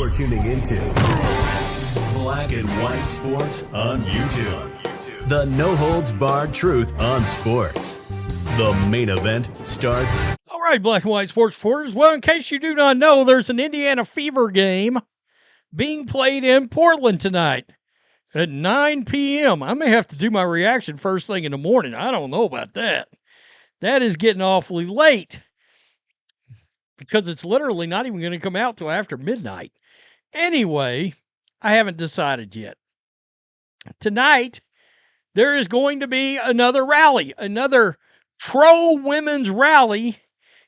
You're tuning into Black and White Sports on YouTube. The no-holds-barred truth on sports. The main event starts. All right, Black and White Sports reporters. Well, in case you do not know, there's an Indiana Fever game being played in Portland tonight at 9 p.m. I may have to do my reaction first thing in the morning. I don't know about that. That is getting awfully late because it's literally not even going to come out till after midnight. Anyway, I haven't decided yet. Tonight, there is going to be another rally, another pro-women's rally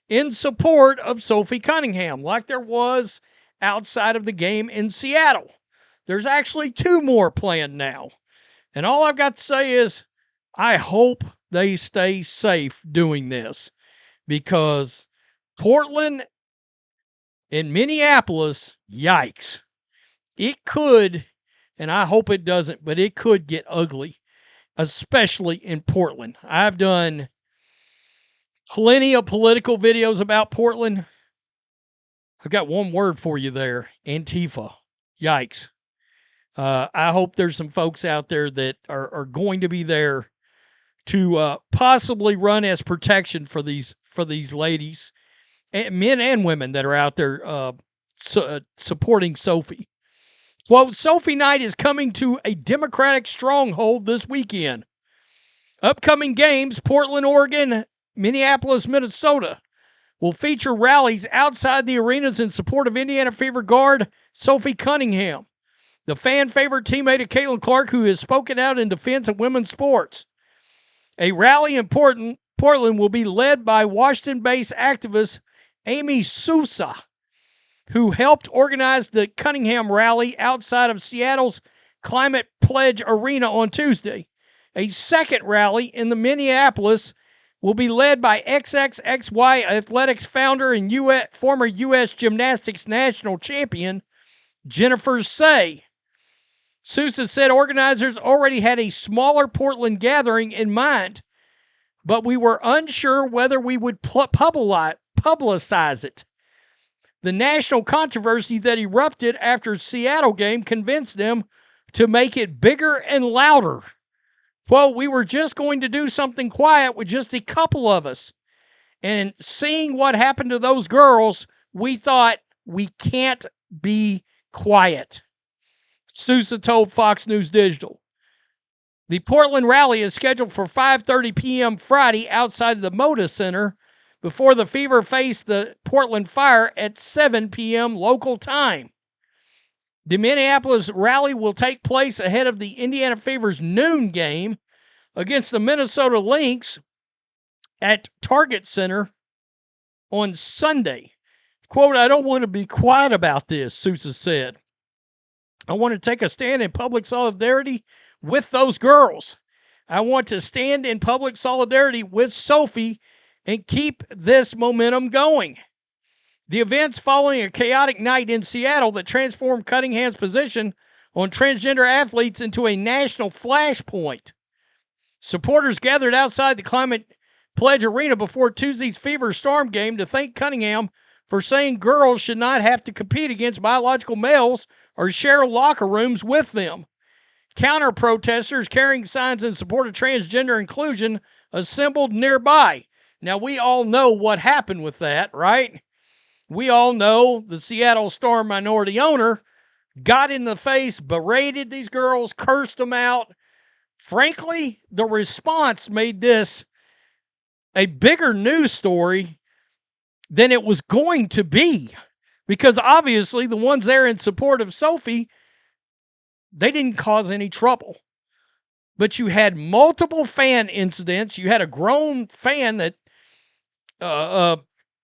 in support of Sophie Cunningham, like there was outside of the game in Seattle. There's actually two more planned now. And all I've got to say is I hope they stay safe doing this, because Portland and Minneapolis, yikes. It could, and I hope it doesn't, but it could get ugly, especially in Portland. I've done plenty of political videos about Portland. I've got one word for you there: Antifa. Yikes. I hope there's some folks out there that are going to be there to possibly run as protection for these ladies, and men and women that are out there supporting Sophie. Well, Sophie Night is coming to a Democratic stronghold this weekend. Upcoming games: Portland, Oregon, Minneapolis, Minnesota, will feature rallies outside the arenas in support of Indiana Fever guard Sophie Cunningham, the fan-favorite teammate of Caitlin Clark, who has spoken out in defense of women's sports. A rally in Portland will be led by Washington-based activist Amy Sousa, who helped organize the Cunningham rally outside of Seattle's Climate Pledge Arena on Tuesday. A second rally in the Minneapolis will be led by XXXY Athletics founder and former U.S. Gymnastics national champion Jennifer Say. Sousa said organizers already had a smaller Portland gathering in mind, but we were unsure whether we would publicize it. The national controversy that erupted after Seattle game convinced them to make it bigger and louder. Well, we were just going to do something quiet with just a couple of us. And seeing what happened to those girls, we thought we can't be quiet. Sousa told Fox News Digital. The Portland rally is scheduled for 5:30 p.m. Friday outside the Moda Center before the Fever face the Portland Fire at 7 p.m. local time. The Minneapolis rally will take place ahead of the Indiana Fever's noon game against the Minnesota Lynx at Target Center on Sunday. Quote, "I don't want to be quiet about this," Sousa said. "I want to take a stand in public solidarity with those girls. I want to stand in public solidarity with Sophie and keep this momentum going." The events following a chaotic night in Seattle that transformed Cunningham's position on transgender athletes into a national flashpoint. Supporters gathered outside the Climate Pledge Arena before Tuesday's Fever Storm game to thank Cunningham for saying girls should not have to compete against biological males or share locker rooms with them. Counter-protesters carrying signs in support of transgender inclusion assembled nearby. Now, we all know what happened with that, right? We all know the Seattle Storm minority owner got in the face, berated these girls, cursed them out. Frankly, the response made this a bigger news story than it was going to be, because obviously the ones there in support of Sophie, they didn't cause any trouble. But you had multiple fan incidents. You had a grown fan that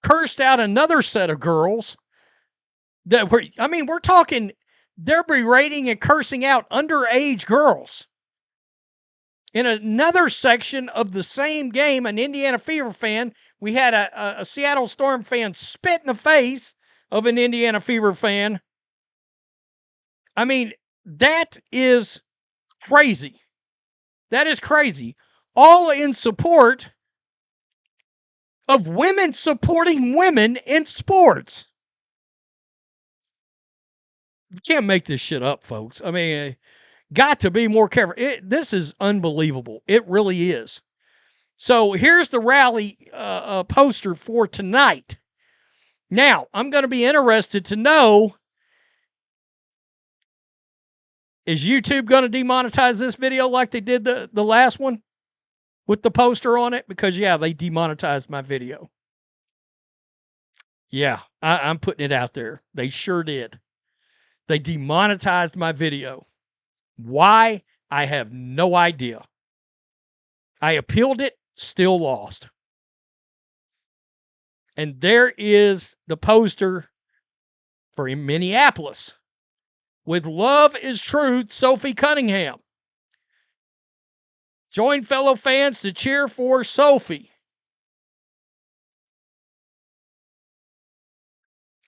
cursed out another set of girls that were, we're talking, they're berating and cursing out underage girls. In another section of the same game, an Indiana Fever fan, we had a Seattle Storm fan spit in the face of an Indiana Fever fan. That is crazy. That is crazy. All in support of women supporting women in sports. You can't make this shit up, folks. I mean, got to be more careful. This is unbelievable. It really is. So here's the rally poster for tonight. Now, I'm going to be interested to know, is YouTube going to demonetize this video like they did the last one with the poster on it? Because, yeah, they demonetized my video. Yeah, I'm putting it out there. They sure did. They demonetized my video. Why? I have no idea. I appealed it, still lost. And there is the poster for Minneapolis with Love is Truth, Sophie Cunningham. Join fellow fans to cheer for Sophie.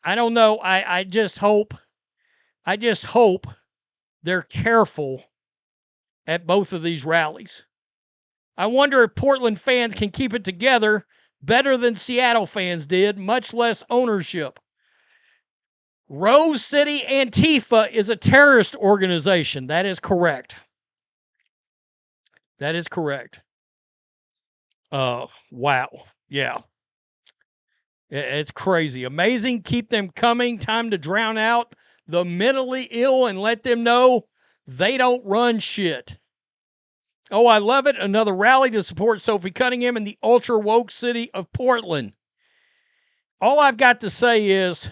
I don't know. I just hope they're careful at both of these rallies. I wonder if Portland fans can keep it together better than Seattle fans did, much less ownership. Rose City Antifa is a terrorist organization. That is correct. That is correct. Wow. Yeah. It's crazy. Amazing. Keep them coming. Time to drown out the mentally ill and let them know they don't run shit. Oh, I love it. Another rally to support Sophie Cunningham in the ultra woke city of Portland. All I've got to say is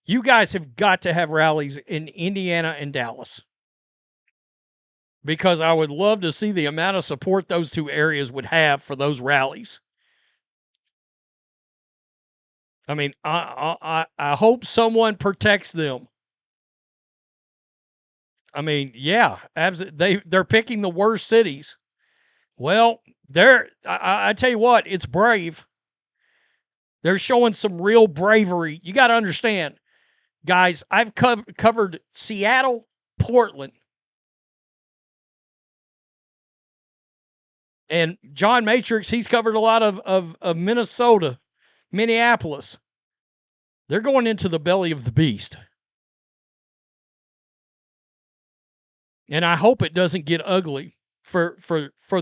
you guys have got to have rallies in Indiana and Dallas, because I would love to see the amount of support those two areas would have for those rallies. I mean, I hope someone protects them. I mean, yeah, they're picking the worst cities. Well, I tell you what, it's brave. They're showing some real bravery. You got to understand, guys, I've covered Seattle, Portland, and John Matrix, he's covered a lot of Minnesota, Minneapolis. They're going into the belly of the beast. And I hope it doesn't get ugly for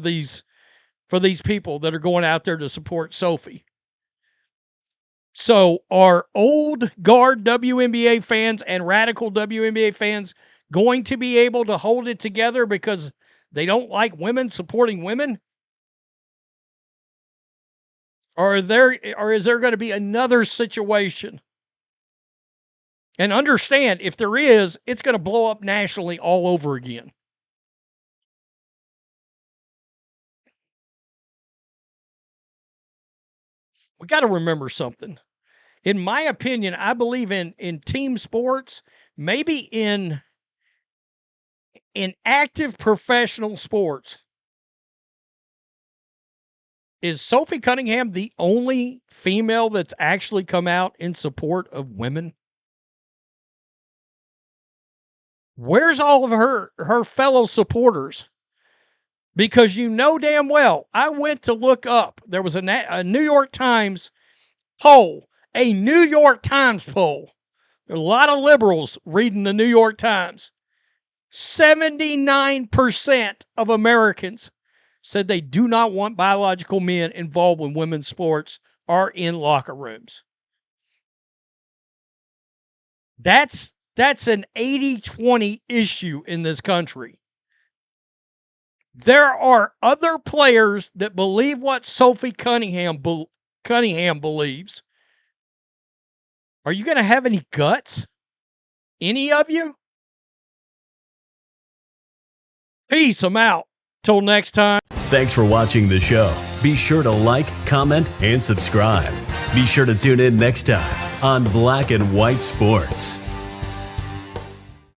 these people that are going out there to support Sophie. So are old guard WNBA fans and radical WNBA fans going to be able to hold it together because they don't like women supporting women? Or is there going to be another situation? And understand, if there is, it's going to blow up nationally all over again. We got to remember something. In my opinion, I believe in team sports, maybe in active professional sports. Is Sophie Cunningham the only female that's actually come out in support of women? Where's all of her fellow supporters? Because you know damn well, I went to look up. There was a New York Times poll. A New York Times poll. There are a lot of liberals reading the New York Times. 79% of Americans said they do not want biological men involved in women's sports or in locker rooms. That's an 80-20 issue in this country. There are other players that believe what Sophie Cunningham believes. Are you going to have any guts? Any of you? Peace. I'm out. Till next time. Thanks for watching the show. Be sure to like, comment, and subscribe. Be sure to tune in next time on Black and White Sports.